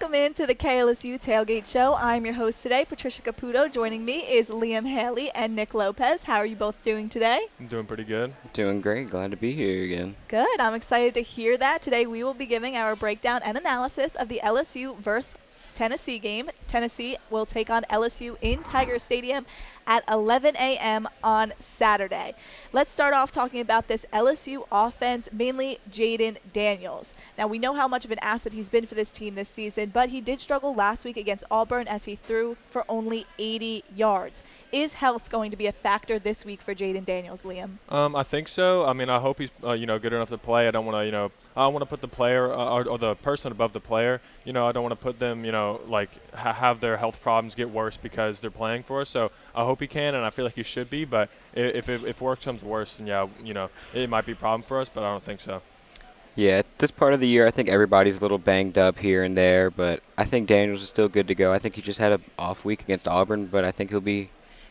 Welcome into the KLSU Tailgate Show. I'm your host today, Patricia Caputo. Joining me is Liam Haley and Nick Lopez. How are you both doing today? I'm doing pretty good. Doing great. Glad to be here again. Good. I'm excited to hear that. Today we will be giving our breakdown and analysis of the LSU versus Tennessee game. Tennessee will take on LSU in Tiger Stadium at 11 a.m. on Saturday. Let's start off talking about this LSU offense, mainly Jaden Daniels. Now, we know how much of an asset he's been for this team this season, but he did struggle last week against Auburn as he threw for only 80 yards. Is health going to be a factor this week for Jaden Daniels, Liam? I think so. I mean, I hope he's good enough to play. I don't want to I don't want to put the player or the person above the player. I don't want to put them have their health problems get worse because they're playing for us. So I hope he can, and I feel like he should be. But if worse comes worse, then it might be a problem for us. But I don't think so. Yeah, at this part of the year, I think everybody's a little banged up here and there, but I think Daniels is still good to go. I think he just had an off week against Auburn, but I think he'll be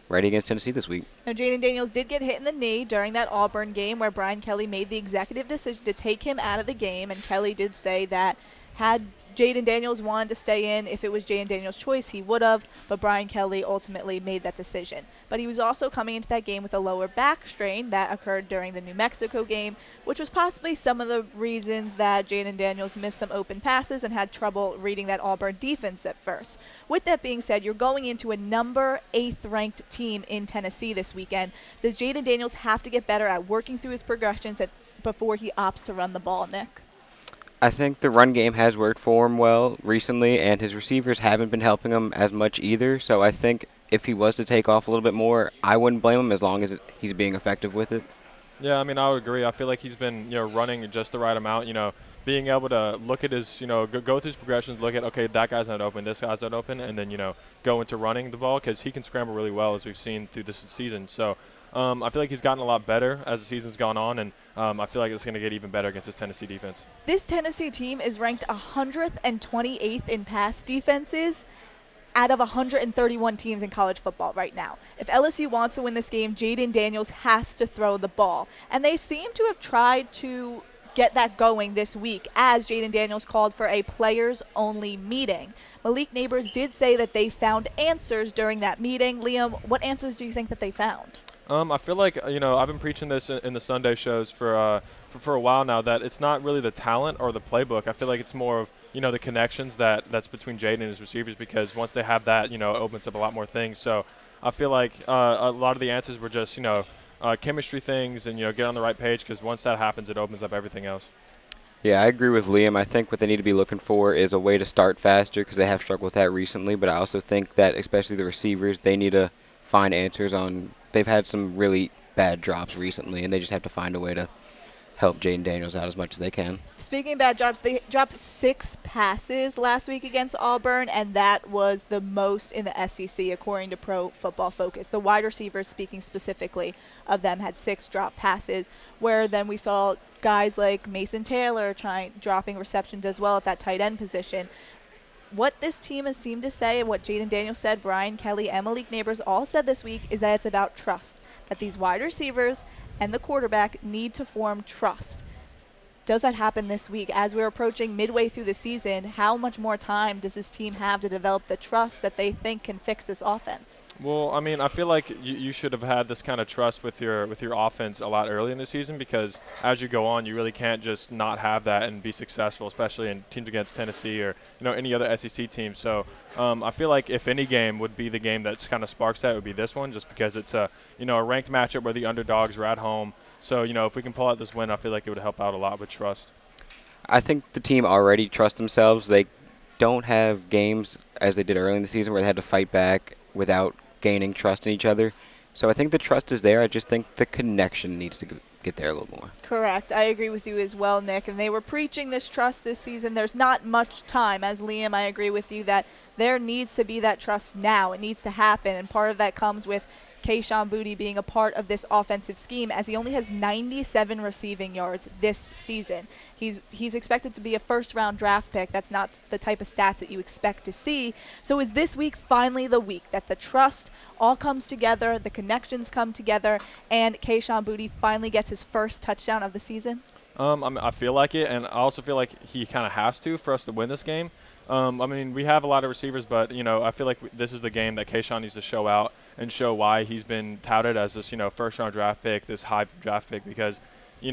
ready against Tennessee this week. Now, Jaden Daniels did get hit in the knee during that Auburn game where Brian Kelly made the executive decision to take him out of the game, and Kelly did say that had Jaden Daniels wanted to stay in, if it was Jaden Daniels' choice, he would have, but Brian Kelly ultimately made that decision. But he was also coming into that game with a lower back strain that occurred during the New Mexico game, which was possibly some of the reasons that Jaden Daniels missed some open passes and had trouble reading that Auburn defense at first. With that being said, you're going into a number 8th ranked team in Tennessee this weekend. Does Jaden Daniels have to get better at working through his progressions before he opts to run the ball, Nick? I think the run game has worked for him well recently, and his receivers haven't been helping him as much either. So I think if he was to take off a little bit more, I wouldn't blame him as long as he's being effective with it. Yeah, I mean, I would agree. I feel like he's been running just the right amount. Being able to look at his go through his progressions, look at that guy's not open, this guy's not open, and then go into running the ball because he can scramble really well as we've seen through this season. So. I feel like he's gotten a lot better as the season's gone on, and I feel like it's going to get even better against this Tennessee defense. This Tennessee team is ranked 128th in pass defenses out of 131 teams in college football right now. If LSU wants to win this game, Jaden Daniels has to throw the ball. And they seem to have tried to get that going this week as Jaden Daniels called for a players-only meeting. Malik Neighbors did say that they found answers during that meeting. Liam, what answers do you think that they found? I feel like I've been preaching this in the Sunday shows for a while now that it's not really the talent or the playbook. I feel like it's more of the connections that's between Jaden and his receivers, because once they have that, it opens up a lot more things. So I feel like a lot of the answers were just chemistry things and get on the right page, because once that happens, it opens up everything else. Yeah, I agree with Liam. I think what they need to be looking for is a way to start faster, because they have struggled with that recently. But I also think that especially the receivers, they need to find answers on. They've had some really bad drops recently, and they just have to find a way to help Jaden Daniels out as much as they can. Speaking of bad drops, they dropped 6 passes last week against Auburn, and that was the most in the SEC according to Pro Football Focus. The wide receivers, speaking specifically of them, had 6 drop passes, where then we saw guys like Mason Taylor dropping receptions as well at that tight end position. What this team has seemed to say, and what Jaden Daniels said, Brian Kelly, and Malik Neighbors all said this week, is that it's about trust, that these wide receivers and the quarterback need to form trust. Does that happen this week? As we're approaching midway through the season, how much more time does this team have to develop the trust that they think can fix this offense? Well, I mean, I feel like you should have had this kind of trust with your offense a lot early in the season, because as you go on, you really can't just not have that and be successful, especially in teams against Tennessee or any other SEC team. So I feel like if any game would be the game that kind of sparks that, it would be this one, just because it's a ranked matchup where the underdogs are at home. So, if we can pull out this win, I feel like it would help out a lot with trust. I think the team already trusts themselves. They don't have games as they did early in the season where they had to fight back without gaining trust in each other. So I think the trust is there. I just think the connection needs to get there a little more. Correct. I agree with you as well, Nick. And they were preaching this trust this season. There's not much time. As Liam, I agree with you that there needs to be that trust now. It needs to happen. And part of that comes with Keyshawn Boutte being a part of this offensive scheme, as he only has 97 receiving yards this season. He's expected to be a first-round draft pick. That's not the type of stats that you expect to see. So is this week finally the week that the trust all comes together, the connections come together, and Keyshawn Boutte finally gets his first touchdown of the season? I feel like it, and I also feel like he kind of has to for us to win this game. I mean, we have a lot of receivers, but, I feel like this is the game that Keyshawn needs to show out and show why he's been touted as this, first-round draft pick, this high draft pick, because, he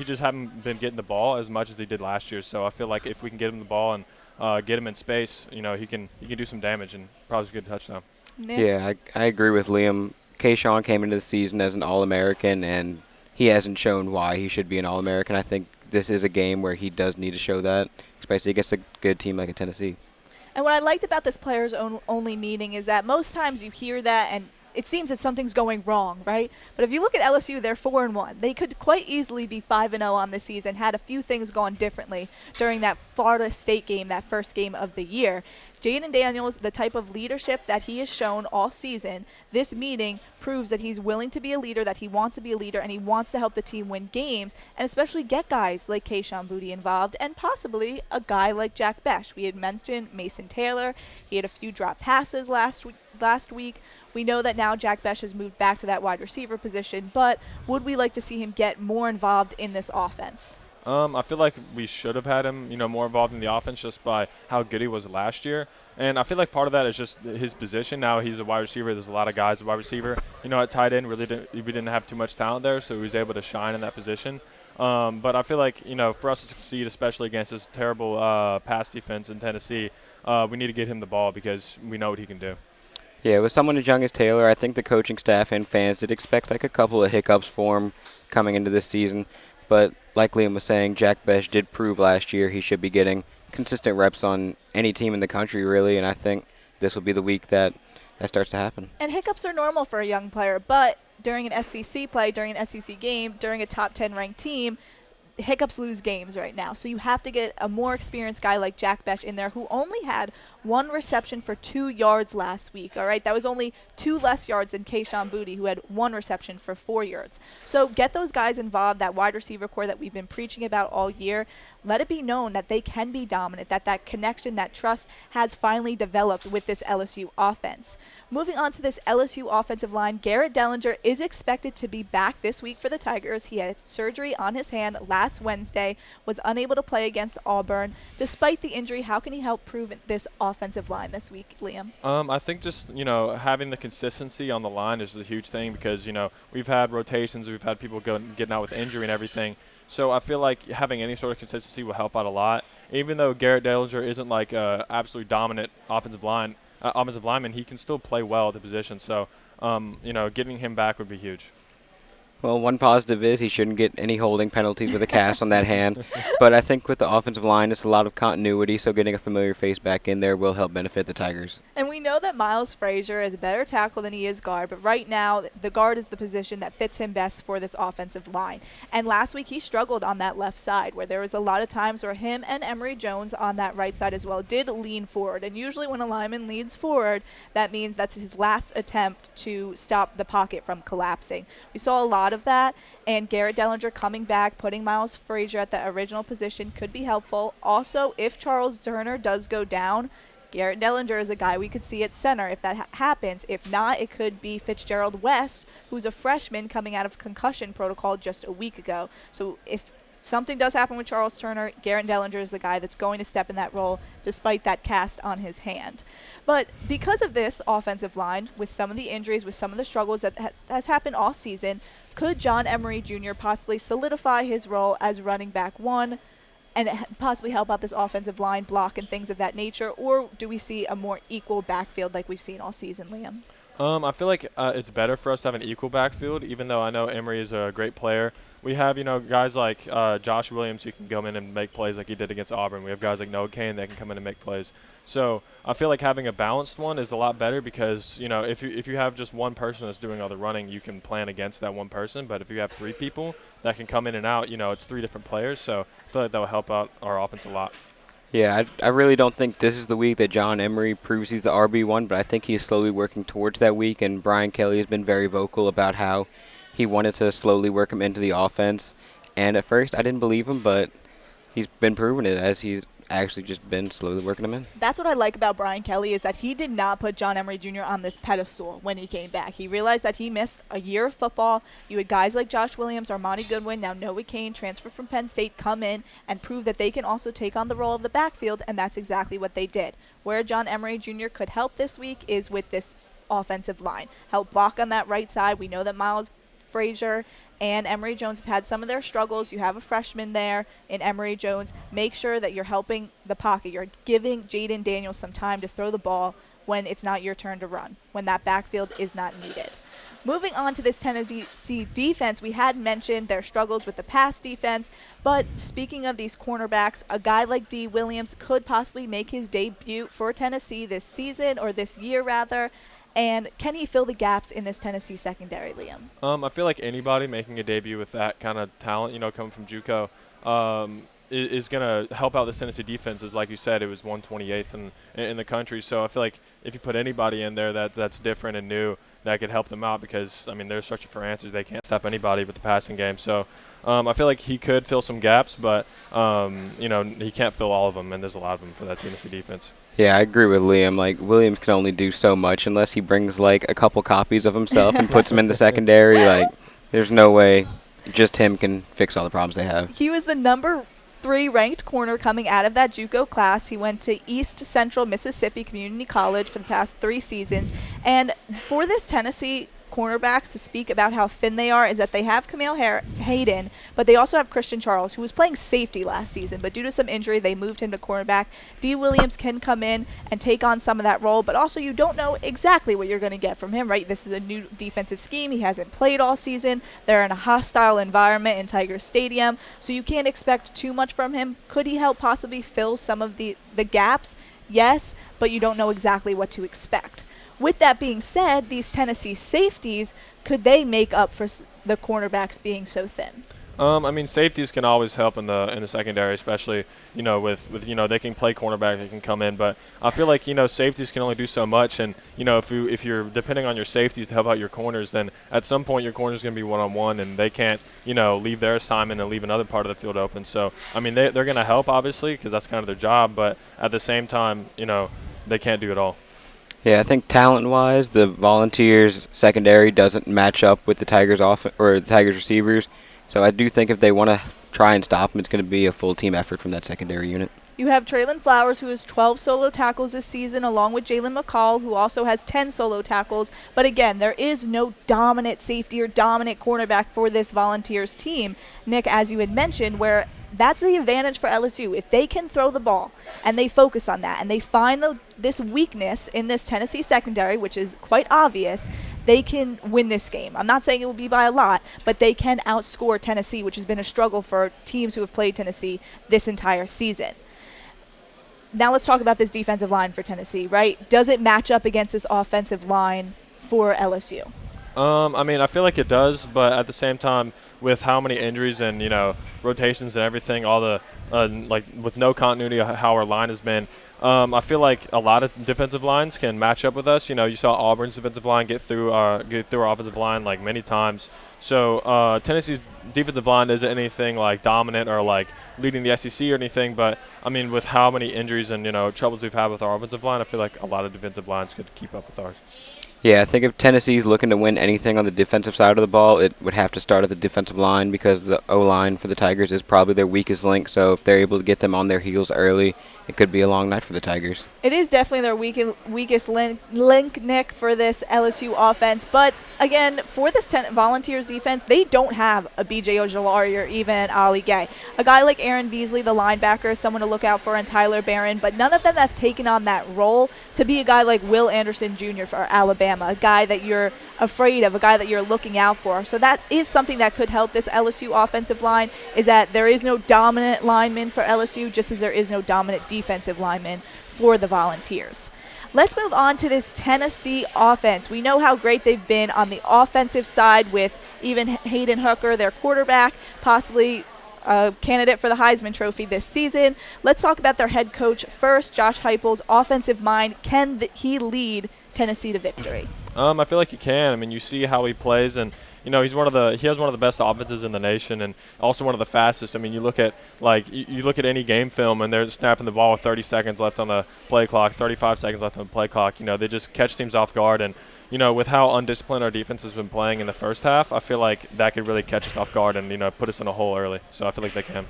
just haven't been getting the ball as much as he did last year. So I feel like if we can get him the ball and get him in space, he can do some damage and probably get a touchdown. Nick? Yeah, I agree with Liam. Keyshawn came into the season as an All-American, and he hasn't shown why he should be an All-American. I think this is a game where he does need to show that, especially against a good team like Tennessee. And what I liked about this players only meeting is that most times you hear that and it seems that something's going wrong, right? But if you look at LSU, they're 4-1. They could quite easily be 5-0 on the season, had a few things gone differently during that Florida State game, that first game of the year. Jaden Daniels, the type of leadership that he has shown all season, this meeting proves that he's willing to be a leader, that he wants to be a leader, and he wants to help the team win games, and especially get guys like Keyshawn Boutte involved, and possibly a guy like Jack Besh. We had mentioned Mason Taylor. He had a few drop passes last week. We know that now Jack Besh has moved back to that wide receiver position, but would we like to see him get more involved in this offense? I feel like we should have had him, more involved in the offense just by how good he was last year. And I feel like part of that is just his position. Now he's a wide receiver. There's a lot of guys at wide receiver. At tight end, we didn't have too much talent there, so he was able to shine in that position. But I feel like, for us to succeed, especially against this terrible pass defense in Tennessee, we need to get him the ball because we know what he can do. Yeah, with someone as young as Taylor, I think the coaching staff and fans did expect like a couple of hiccups for him coming into this season. But like Liam was saying, Jack Besh did prove last year he should be getting consistent reps on any team in the country, really, and I think this will be the week that starts to happen. And hiccups are normal for a young player, but during an SEC play, during an SEC game, during a top 10 ranked team, hiccups lose games right now. So you have to get a more experienced guy like Jack Besh in there who only had 1 reception for 2 yards last week. All right, that was only 2 less yards than Keyshawn Boutte, who had 1 reception for 4 yards. So get those guys involved, that wide receiver core that we've been preaching about all year. Let it be known that they can be dominant, that connection, that trust has finally developed with this LSU offense. Moving on to this LSU offensive line, Garrett Dellinger is expected to be back this week for the Tigers. He had surgery on his hand last Wednesday, was unable to play against Auburn. Despite the injury, how can he help prove this offensive line this week, Liam? I think just, having the consistency on the line is a huge thing because, we've had rotations, we've had people getting out with injury and everything. So I feel like having any sort of consistency will help out a lot. Even though Garrett Dellinger isn't like a absolutely dominant offensive lineman, he can still play well at the position. So, getting him back would be huge. Well, one positive is he shouldn't get any holding penalties with a cast on that hand. But I think with the offensive line, it's a lot of continuity, so getting a familiar face back in there will help benefit the Tigers. And we know that Miles Frazier is a better tackle than he is guard, but right now the guard is the position that fits him best for this offensive line. And last week he struggled on that left side, where there was a lot of times where him and Emery Jones on that right side as well did lean forward. And usually when a lineman leans forward, that means that's his last attempt to stop the pocket from collapsing. We saw a lot of that, and Garrett Dellinger coming back, putting Miles Frazier at the original position could be helpful. Also, if Charles Turner does go down, Garrett Dellinger is a guy we could see at center if that happens. If not, it could be Fitzgerald West, who's a freshman coming out of concussion protocol just a week ago. So if something does happen with Charles Turner, Garrett Dellinger is the guy that's going to step in that role despite that cast on his hand. But because of this offensive line, with some of the injuries, with some of the struggles that has happened all season, could John Emery Jr. possibly solidify his role as running back one and possibly help out this offensive line block and things of that nature? Or do we see a more equal backfield like we've seen all season, Liam? I feel like it's better for us to have an equal backfield, even though I know Emery is a great player. We have, guys like Josh Williams who can come in and make plays like he did against Auburn. We have guys like Noah Kane that can come in and make plays. So I feel like having a balanced one is a lot better because, if you have just one person that's doing all the running, you can plan against that one person. But if you have 3 people that can come in and out, it's 3 different players. So I feel like that will help out our offense a lot. Yeah, I really don't think this is the week that John Emery proves he's the RB1, but I think he's slowly working towards that week, and Brian Kelly has been very vocal about how he wanted to slowly work him into the offense. And at first, I didn't believe him, but he's been proving it as actually just been slowly working them in. That's what I like about Brian Kelly is that he did not put John Emery Jr. on this pedestal when he came back. He realized that he missed a year of football. You had guys like Josh Williams, Armani Goodwin, now Noah Cain, transfer from Penn State, come in and prove that they can also take on the role of the backfield, and that's exactly what they did. Where John Emery Jr. could help this week is with this offensive line. Help block on that right side. We know that Miles Frazier and Emery Jones has had some of their struggles. You have a freshman there in Emery Jones. Make sure that you're helping the pocket. You're giving Jaden Daniels some time to throw the ball when it's not your turn to run, when that backfield is not needed. Moving on to this Tennessee defense, we had mentioned their struggles with the pass defense, but speaking of these cornerbacks, a guy like D. Williams could possibly make his debut for Tennessee this season, or this year rather. And can he fill the gaps in this Tennessee secondary, Liam? I feel like anybody making a debut with that kind of talent, coming from JUCO, is going to help out this Tennessee defense. As like you said, it was 128th in the country. So I feel like if you put anybody in there that's different and new, that could help them out because, they're searching for answers. They can't stop anybody with the passing game. So I feel like he could fill some gaps, but, he can't fill all of them, and there's a lot of them for that Tennessee defense. Yeah, I agree with Liam. Like, Williams can only do so much unless he brings, like, a couple copies of himself and puts them in the secondary. Like, there's no way just him can fix all the problems they have. He was the number 3 ranked corner coming out of that JUCO class. He went to East Central Mississippi Community College for the past 3 seasons. And for this Tennessee cornerbacks to speak about how thin they are is that they have Camille Hayden, but they also have Christian Charles, who was playing safety last season, but due to some injury, they moved him to cornerback. D. Williams can come in and take on some of that role, but also you don't know exactly what you're going to get from him, right? This is a new defensive scheme. He hasn't played all season. They're in a hostile environment in Tiger Stadium, so you can't expect too much from him. Could he help possibly fill some of the gaps? Yes, but you don't know exactly what to expect. With that being said, these Tennessee safeties, could they make up for the cornerbacks being so thin? Safeties can always help in the secondary, especially with they can play cornerback, they can come in, but I feel like safeties can only do so much, and if you're depending on your safeties to help out your corners, then at some point your corner's going to be one-on-one, and they can't leave their assignment and leave another part of the field open. So they're going to help obviously because that's kind of their job, but at the same time they can't do it all. Yeah, I think talent-wise, the Volunteers secondary doesn't match up with the Tigers or the Tigers receivers. So I do think if they want to try and stop them, it's going to be a full team effort from that secondary unit. You have Traylon Flowers, who has 12 solo tackles this season, along with Jalen McCall, who also has 10 solo tackles. But again, there is no dominant safety or dominant cornerback for this Volunteers team, Nick, as you had mentioned, where that's the advantage for LSU. If they can throw the ball and they focus on that and they find this weakness in this Tennessee secondary, which is quite obvious, they can win this game. I'm not saying it will be by a lot, but they can outscore Tennessee, which has been a struggle for teams who have played Tennessee this entire season. Now let's talk about this defensive line for Tennessee, right? Does it match up against this offensive line for LSU? I feel like it does, but at the same time, with how many injuries and rotations and everything, all the with no continuity of how our line has been, I feel like a lot of defensive lines can match up with us. You saw Auburn's defensive line get through our offensive line like many times. So Tennessee's defensive line isn't anything like dominant or like leading the SEC or anything, but with how many injuries and troubles we've had with our offensive line, I feel like a lot of defensive lines could keep up with ours. Yeah, I think if Tennessee's looking to win anything on the defensive side of the ball, it would have to start at the defensive line because the O-line for the Tigers is probably their weakest link. So if they're able to get them on their heels early, it could be a long night for the Tigers. It is definitely their weakest link, Nick, for this LSU offense. But, again, for this Volunteers defense, they don't have a B.J. Ojolari or even Ali Gay. A guy like Aaron Beasley, the linebacker, is someone to look out for, and Tyler Barron. But none of them have taken on that role to be a guy like Will Anderson Jr. for Alabama, a guy that you're afraid of, a guy that you're looking out for. So that is something that could help this LSU offensive line, is that there is no dominant lineman for LSU, just as there is no dominant defensive lineman for the Volunteers. Let's move on to this Tennessee offense. We know how great they've been on the offensive side with even Hayden Hooker, their quarterback, possibly a candidate for the Heisman Trophy this season. Let's talk about their head coach first, Josh Heupel's offensive mind. Can he lead Tennessee to victory? I feel like he can. You see how he plays, and he has one of the best offenses in the nation, and also one of the fastest. I mean, you look at you look at any game film, and they're snapping the ball with 30 seconds left on the play clock, 35 seconds left on the play clock. They just catch teams off guard, and with how undisciplined our defense has been playing in the first half, I feel like that could really catch us off guard and put us in a hole early. So I feel like they can.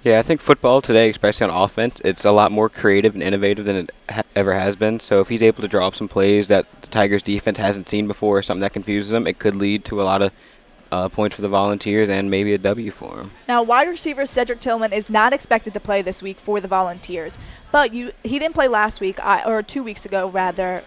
Yeah, I think football today, especially on offense, it's a lot more creative and innovative than it ever has been. So if he's able to draw up some plays that the Tigers defense hasn't seen before, or something that confuses them, it could lead to a lot of points for the Volunteers and maybe a W for him. Now, wide receiver Cedric Tillman is not expected to play this week for the Volunteers, but he didn't play last week, or 2 weeks ago rather,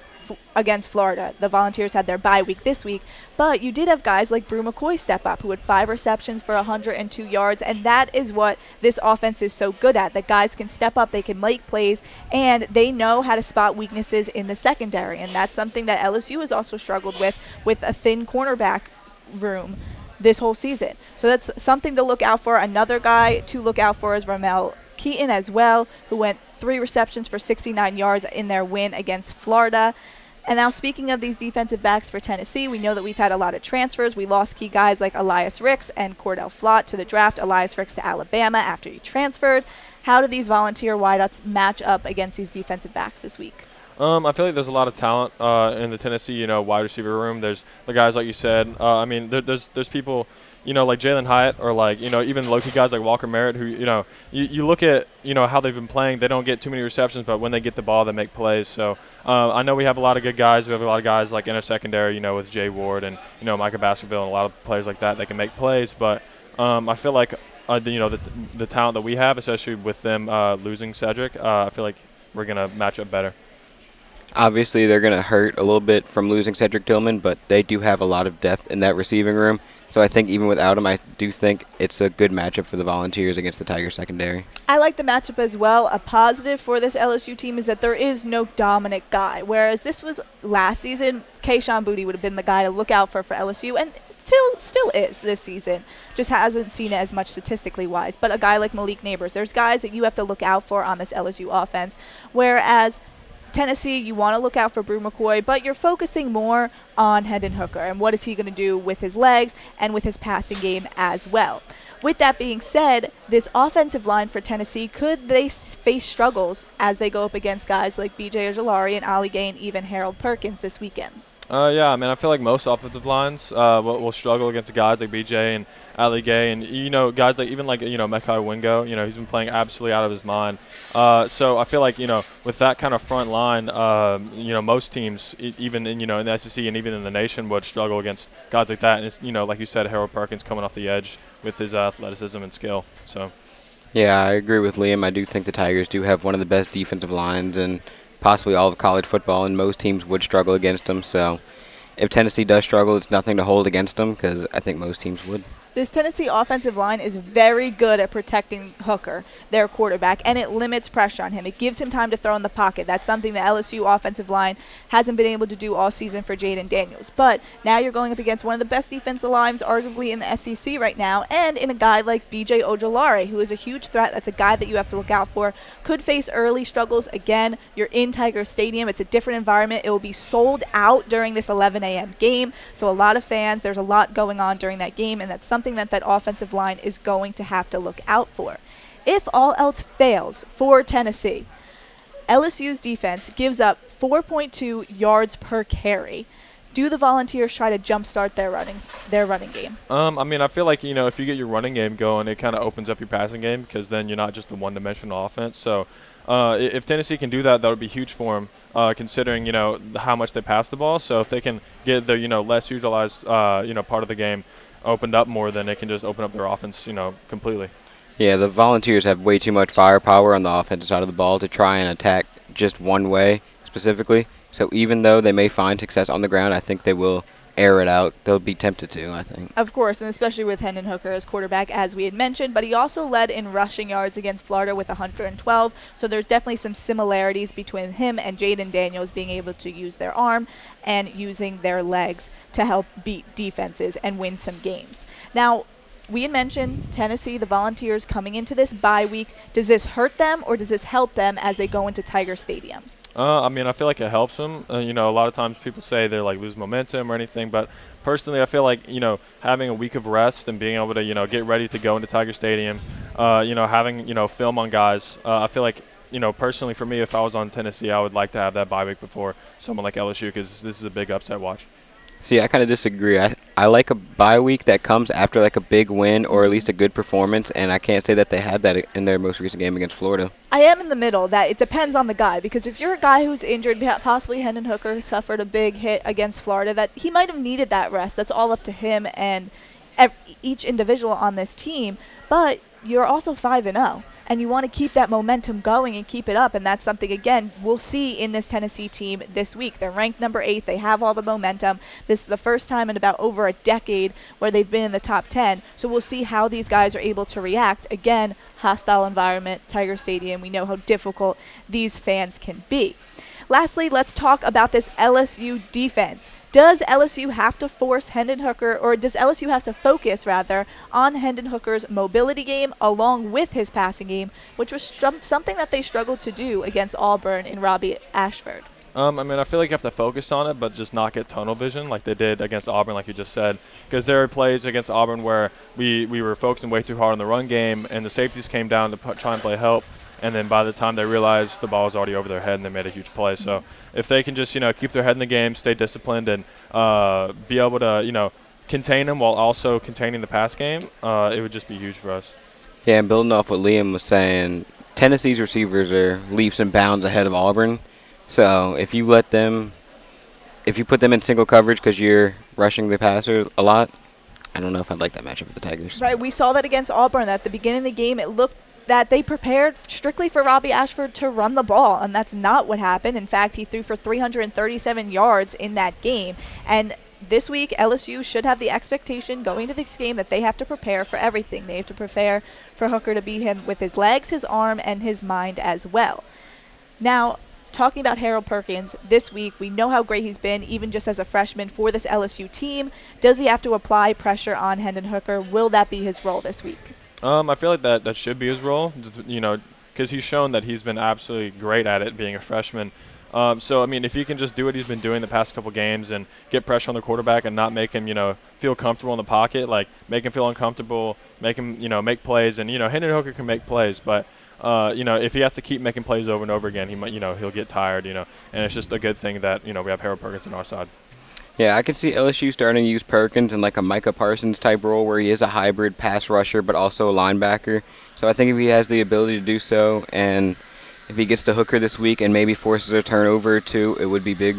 against Florida. The Volunteers had their bye week this week, but you did have guys like Brew McCoy step up who had 5 receptions for 102 yards, and that is what this offense is so good at, that guys can step up, they can make plays, and they know how to spot weaknesses in the secondary, and that's something that LSU has also struggled with a thin cornerback room this whole season. So that's something to look out for. Another guy to look out for is Ramel Keaton as well, who went 3 receptions for 69 yards in their win against Florida. And now, speaking of these defensive backs for Tennessee, we know that we've had a lot of transfers. We lost key guys like Elias Ricks and Cordell Flott to the draft. Elias Ricks to Alabama after he transferred. How do these Volunteer wideouts match up against these defensive backs this week? I feel like there's a lot of talent in the Tennessee, wide receiver room. There's the guys like you said. There's people, like Jalen Hyatt, or even low-key guys like Walker Merritt, who you look at how they've been playing. They don't get too many receptions, but when they get the ball, they make plays. So I know we have a lot of good guys. We have a lot of guys like in our secondary, with Jay Ward and Micah Baskerville and a lot of players like that can make plays. But I feel like the talent that we have, especially with them losing Cedric, I feel like we're gonna match up better. Obviously, they're going to hurt a little bit from losing Cedric Tillman, but they do have a lot of depth in that receiving room. So I think even without him, I do think it's a good matchup for the Volunteers against the Tiger secondary. I like the matchup as well. A positive for this LSU team is that there is no dominant guy, whereas this was last season. Keyshawn Boutte would have been the guy to look out for LSU, and still is this season. Just hasn't seen it as much statistically wise. But a guy like Malik Neighbors, there's guys that you have to look out for on this LSU offense, whereas Tennessee, you want to look out for Brew McCoy, but you're focusing more on Hendon Hooker and what is he going to do with his legs and with his passing game as well. With that being said, this offensive line for Tennessee, could they face struggles as they go up against guys like B.J. Ojulari and Ali Gay and even Harold Perkins this weekend? Yeah, I feel like most offensive lines will struggle against guys like BJ and Ali Gay, and guys like Mekai Wingo. He's been playing absolutely out of his mind. So I feel like with that kind of front line, most teams, even in the SEC and even in the nation, would struggle against guys like that. And it's like you said, Harold Perkins coming off the edge with his athleticism and skill. So. Yeah, I agree with Liam. I do think the Tigers do have one of the best defensive lines and possibly all of college football, and most teams would struggle against them. So if Tennessee does struggle, it's nothing to hold against them because I think most teams would. This Tennessee offensive line is very good at protecting Hooker, their quarterback, and it limits pressure on him. It gives him time to throw in the pocket. That's something the LSU offensive line hasn't been able to do all season for Jaden Daniels. But now you're going up against one of the best defensive lines arguably in the SEC right now, and in a guy like B.J. Ojulari, who is a huge threat. That's a guy that you have to look out for. Could face early struggles. Again, you're in Tiger Stadium. It's a different environment. It will be sold out during this 11 a.m. game, so a lot of fans, there's a lot going on during that game, and that's something that offensive line is going to have to look out for. If all else fails for Tennessee, LSU's defense gives up 4.2 yards per carry. Do the Volunteers try to jumpstart their running game? I feel like if you get your running game going, it kind of opens up your passing game because then you're not just a one-dimensional offense. So if Tennessee can do that, that would be huge for them, considering how much they pass the ball. So if they can get their less utilized part of the game opened up more, then they can just open up their offense completely. Yeah, the Volunteers have way too much firepower on the offensive side of the ball to try and attack just one way specifically. So even though they may find success on the ground, I think they will air it out. They'll be tempted to, I think. Of course, and especially with Hendon Hooker as quarterback, as we had mentioned, but he also led in rushing yards against Florida with 112, so there's definitely some similarities between him and Jaden Daniels being able to use their arm and using their legs to help beat defenses and win some games. Now, we had mentioned Tennessee, the Volunteers, coming into this bye week. Does this hurt them or does this help them as they go into Tiger Stadium? I mean, I feel like it helps them. You know, a lot of times people say they're like lose momentum or anything, but personally, I feel like, you know, having a week of rest and being able to, you know, get ready to go into Tiger Stadium, you know, having, you know, film on guys, I feel like, you know, personally for me, if I was on Tennessee, I would like to have that bye week before someone like LSU, because this is a big upset watch. See, I kind of disagree. I like a bye week that comes after like a big win or at least a good performance, and I can't say that they had that in their most recent game against Florida. I am in the middle. That it depends on the guy, because if you're a guy who's injured, possibly Hendon Hooker suffered a big hit against Florida, that he might have needed that rest. That's all up to him and each individual on this team. But you're also 5-0. And you want to keep that momentum going and keep it up. And that's something, again, we'll see in this Tennessee team this week. They're ranked number 8. They have all the momentum. This is the first time in about over a decade where they've been in the top 10. So we'll see how these guys are able to react. Again, hostile environment, Tiger Stadium. We know how difficult these fans can be. Lastly, let's talk about this LSU defense. Does LSU have to force Hendon Hooker, or does LSU have to focus, rather, on Hendon Hooker's mobility game along with his passing game, which was something that they struggled to do against Auburn in Robbie Ashford? I mean, I feel like you have to focus on it, but just not get tunnel vision like they did against Auburn, like you just said. Because there are plays against Auburn where we were focusing way too hard on the run game, and the safeties came down to try and play help. And then by the time they realized the ball was already over their head, and they made a huge play. So if they can just, you know, keep their head in the game, stay disciplined, and be able to, you know, contain them while also containing the pass game, it would just be huge for us. Yeah, and building off what Liam was saying, Tennessee's receivers are leaps and bounds ahead of Auburn. So if you put them in single coverage because you're rushing the passer a lot, I don't know if I'd like that matchup with the Tigers. Right, we saw that against Auburn. At the beginning of the game, it looked that they prepared strictly for Robbie Ashford to run the ball, and that's not what happened. In fact, he threw for 337 yards in that game. And this week, LSU should have the expectation going to this game that they have to prepare for everything. They have to prepare for Hooker to beat him with his legs, his arm, and his mind as well. Now, talking about Harold Perkins, this week, we know how great he's been, even just as a freshman for this LSU team. Does he have to apply pressure on Hendon Hooker? Will that be his role this week? I feel like that should be his role, you know, because he's shown that he's been absolutely great at it being a freshman. So, I mean, if he can just do what he's been doing the past couple games and get pressure on the quarterback and not make him, you know, feel comfortable in the pocket, like make him feel uncomfortable, make him, you know, make plays. And, you know, Hendon Hooker can make plays, but, you know, if he has to keep making plays over and over again, he might, you know, he'll get tired, you know. And it's just a good thing that, you know, we have Harold Perkins on our side. Yeah, I could see LSU starting to use Perkins in like a Micah Parsons type role where he is a hybrid pass rusher but also a linebacker. So I think if he has the ability to do so, and if he gets to Hooker this week and maybe forces a turnover or two, it would be big,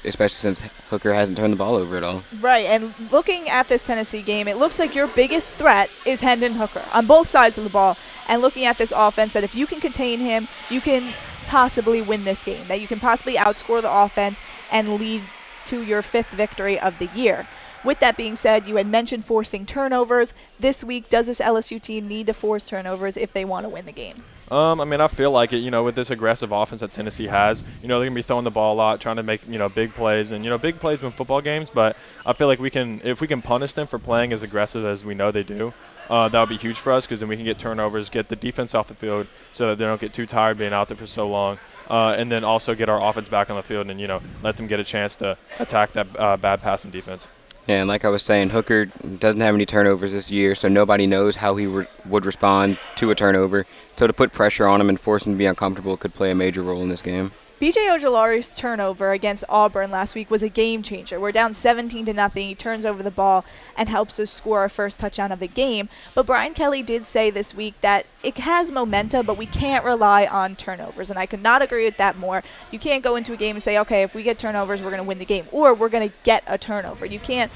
especially since Hooker hasn't turned the ball over at all. Right, and looking at this Tennessee game, it looks like your biggest threat is Hendon Hooker on both sides of the ball. And looking at this offense, that if you can contain him, you can possibly win this game, that you can possibly outscore the offense and lead to your 5th victory of the year. With that being said, you had mentioned forcing turnovers. This week, does this LSU team need to force turnovers if they want to win the game? I mean, I feel like it, you know, with this aggressive offense that Tennessee has, you know, they're going to be throwing the ball a lot, trying to make, you know, big plays. And, you know, big plays win football games, but I feel like if we can punish them for playing as aggressive as we know they do, that would be huge for us, because then we can get turnovers, get the defense off the field so that they don't get too tired being out there for so long. And then also get our offense back on the field and, you know, let them get a chance to attack that bad passing defense. Yeah, and like I was saying, Hooker doesn't have any turnovers this year, so nobody knows how he would respond to a turnover. So to put pressure on him and force him to be uncomfortable could play a major role in this game. B.J. Ojulari's turnover against Auburn last week was a game changer. We're down 17-0. He turns over the ball and helps us score our first touchdown of the game. But Brian Kelly did say this week that it has momentum, but we can't rely on turnovers. And I could not agree with that more. You can't go into a game and say, okay, if we get turnovers, we're going to win the game. Or we're going to get a turnover. You can't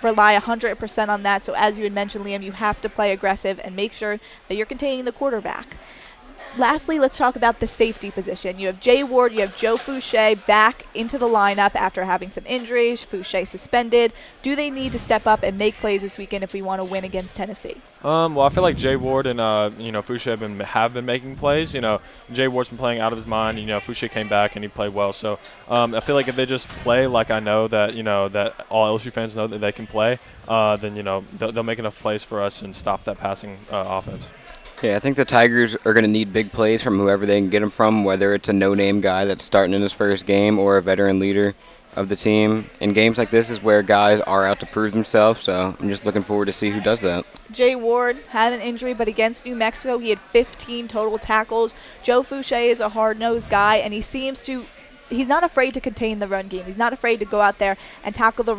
rely 100% on that. So as you had mentioned, Liam, you have to play aggressive and make sure that you're containing the quarterback. Lastly, let's talk about the safety position. You have Jay Ward, you have Joe Fouché back into the lineup after having some injuries. Fouché suspended. Do they need to step up and make plays this weekend if we want to win against Tennessee? Well, I feel like Jay Ward and you know, Fouché have been making plays. You know, Jay Ward's been playing out of his mind. You know, Fouché came back and he played well. So I feel like if they just play like I know that, you know, that all LSU fans know that they can play, then, you know, they'll make enough plays for us and stop that passing offense. Yeah, I think the Tigers are going to need big plays from whoever they can get them from, whether it's a no-name guy that's starting in his first game or a veteran leader of the team. And games like this is where guys are out to prove themselves, so I'm just looking forward to see who does that. Jay Ward had an injury, but against New Mexico, he had 15 total tackles. Joe Fouché is a hard-nosed guy, and he's not afraid to contain the run game. He's not afraid to go out there and tackle the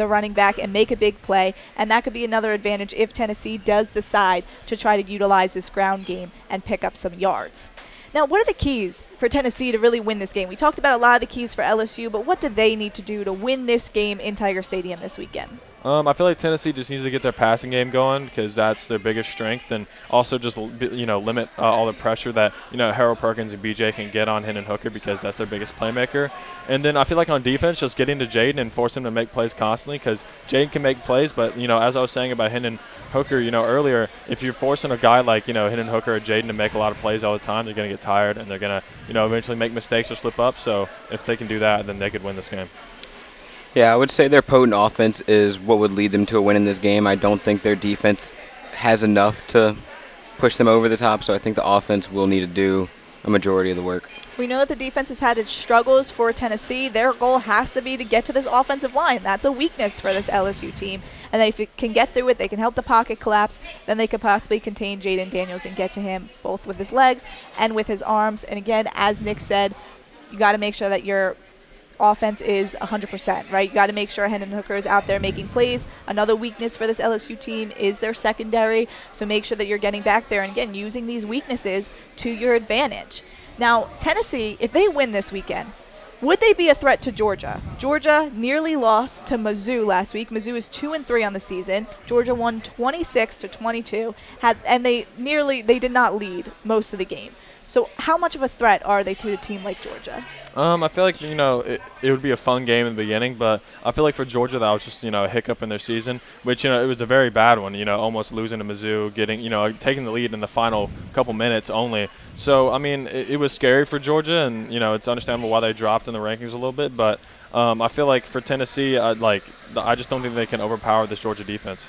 running back and make a big play, and that could be another advantage if Tennessee does decide to try to utilize this ground game and pick up some yards. Now, what are the keys for Tennessee to really win this game? We talked about a lot of the keys for LSU, but what do they need to do to win this game in Tiger Stadium this weekend? I feel like Tennessee just needs to get their passing game going because that's their biggest strength, and also just limit all the pressure that Harold Perkins and BJ can get on Hendon Hooker because that's their biggest playmaker. And then I feel like on defense, just getting to Jaden and force him to make plays constantly because Jaden can make plays, but as I was saying about Hendon Hooker, earlier, if you're forcing a guy like Hendon Hooker or Jaden to make a lot of plays all the time, they're going to get tired and they're going to eventually make mistakes or slip up. So if they can do that, then they could win this game. Yeah, I would say their potent offense is what would lead them to a win in this game. I don't think their defense has enough to push them over the top, so I think the offense will need to do a majority of the work. We know that the defense has had its struggles for Tennessee. Their goal has to be to get to this offensive line. That's a weakness for this LSU team. And if it can get through it, they can help the pocket collapse, then they could possibly contain Jaden Daniels and get to him both with his legs and with his arms. And again, as Nick said, you got to make sure that your offense is 100%, right? You got to make sure Hendon Hooker is out there making plays. Another weakness for this LSU team is their secondary, so make sure that you're getting back there and, again, using these weaknesses to your advantage. Now, Tennessee, if they win this weekend, would they be a threat to Georgia? Georgia nearly lost to Mizzou last week. Mizzou is 2-3 on the season. Georgia won 26-22, and they did not lead most of the game. So how much of a threat are they to a team like Georgia? I feel like, it would be a fun game in the beginning, but I feel like for Georgia that was just, a hiccup in their season, which, it was a very bad one, almost losing to Mizzou, taking the lead in the final couple minutes only. So, I mean, it was scary for Georgia, and, it's understandable why they dropped in the rankings a little bit, but I feel like for Tennessee, I just don't think they can overpower this Georgia defense.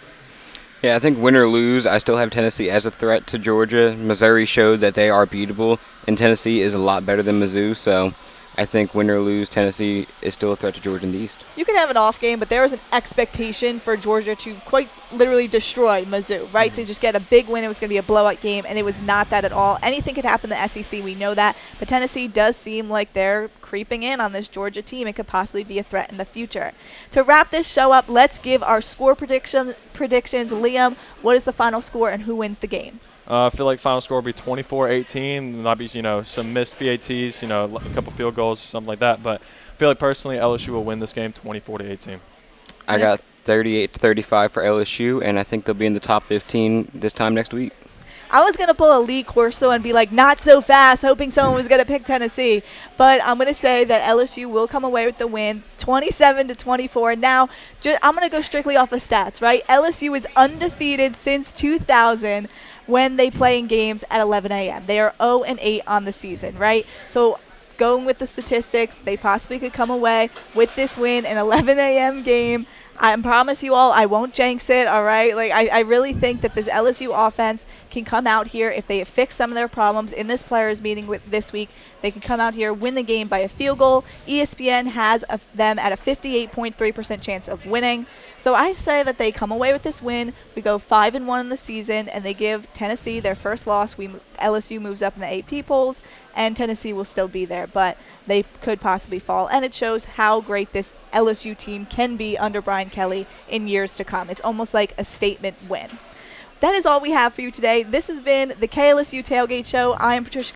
Yeah, I think win or lose, I still have Tennessee as a threat to Georgia. Missouri showed that they are beatable, and Tennessee is a lot better than Mizzou, so I think win or lose, Tennessee is still a threat to Georgia in the East. You can have an off game, but there was an expectation for Georgia to quite literally destroy Mizzou, right? To just get a big win. It was going to be a blowout game, and it was not that at all. Anything could happen in the SEC. We know that. But Tennessee does seem like they're creeping in on this Georgia team. It could possibly be a threat in the future. To wrap this show up, let's give our score predictions. Liam, what is the final score and who wins the game? I feel like final score will be 24-18. Might be, some missed PATs, a couple field goals, something like that. But I feel like personally LSU will win this game 24-18. I got 38-35 for LSU, and I think they'll be in the top 15 this time next week. I was going to pull a Lee Corso and be like, not so fast, hoping someone was going to pick Tennessee. But I'm going to say that LSU will come away with the win, 27-24. Now, I'm going to go strictly off of stats, right? LSU is undefeated since 2000 when they play in games at 11 a.m. They are 0-8 on the season, right? So going with the statistics, they possibly could come away with this win, an 11 a.m. game. I promise you all I won't jinx it, all right? I really think that this LSU offense can come out here. If they fix some of their problems in this players' meeting this week, they can come out here, win the game by a field goal. ESPN has them at a 58.3% chance of winning. So I say that they come away with this win. We go 5-1 in the season, and they give Tennessee their first loss. LSU moves up in the AP polls, and Tennessee will still be there, but they could possibly fall. And it shows how great this LSU team can be under Brian Kelly in years to come. It's almost like a statement win. That is all we have for you today. This has been the KLSU Tailgate Show. I am Patricia.